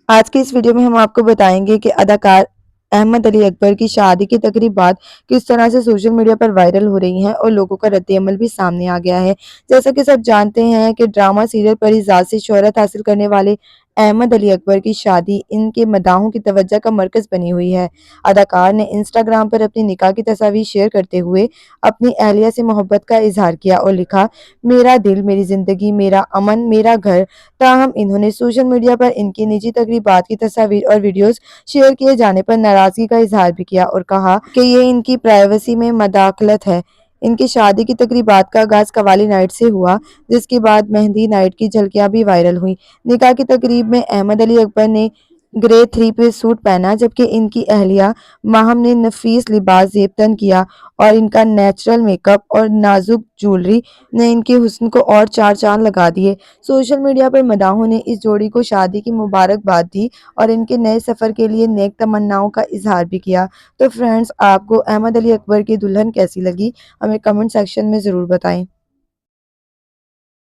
آج کی اس ویڈیو میں ہم آپ کو بتائیں گے کہ اداکار احمد علی اکبر کی شادی کی تقریبات کس طرح سے سوشل میڈیا پر وائرل ہو رہی ہیں اور لوگوں کا رد عمل بھی سامنے آ گیا ہے۔ جیسا کہ سب جانتے ہیں کہ ڈرامہ سیریل پر ہی ذات سے شہرت حاصل کرنے والے احمد علی اکبر کی شادی ان کے مداحوں کی توجہ کا مرکز بنی ہوئی ہے۔ اداکار نے انسٹاگرام پر اپنی نکاح کی تصاویر شیئر کرتے ہوئے اپنی اہلیہ سے محبت کا اظہار کیا اور لکھا، میرا دل، میری زندگی، میرا امن، میرا گھر۔ تاہم انہوں نے سوشل میڈیا پر ان کی نجی تقریبات کی تصاویر اور ویڈیوز شیئر کیے جانے پر ناراضگی کا اظہار بھی کیا اور کہا کہ یہ ان کی پرائیویسی میں مداخلت ہے۔ ان کی شادی کی تقریبات کا آغاز قوالی نائٹ سے ہوا، جس کے بعد مہندی نائٹ کی جھلکیاں بھی وائرل ہوئیں۔ نکاح کی تقریب میں احمد علی اکبر نے گرے 3 پیس سوٹ پہنا، جبکہ ان کی اہلیہ ماہم نے نفیس لباس زیب تن کیا اور ان کا نیچرل میک اپ اور نازک جولری نے ان کے حسن کو اور چار چاند لگا دیے۔ سوشل میڈیا پر مداحوں نے اس جوڑی کو شادی کی مبارکباد دی اور ان کے نئے سفر کے لیے نیک تمناؤں کا اظہار بھی کیا۔ تو فرینڈز، آپ کو احمد علی اکبر کی دلہن کیسی لگی؟ ہمیں کمنٹ سیکشن میں ضرور بتائیں۔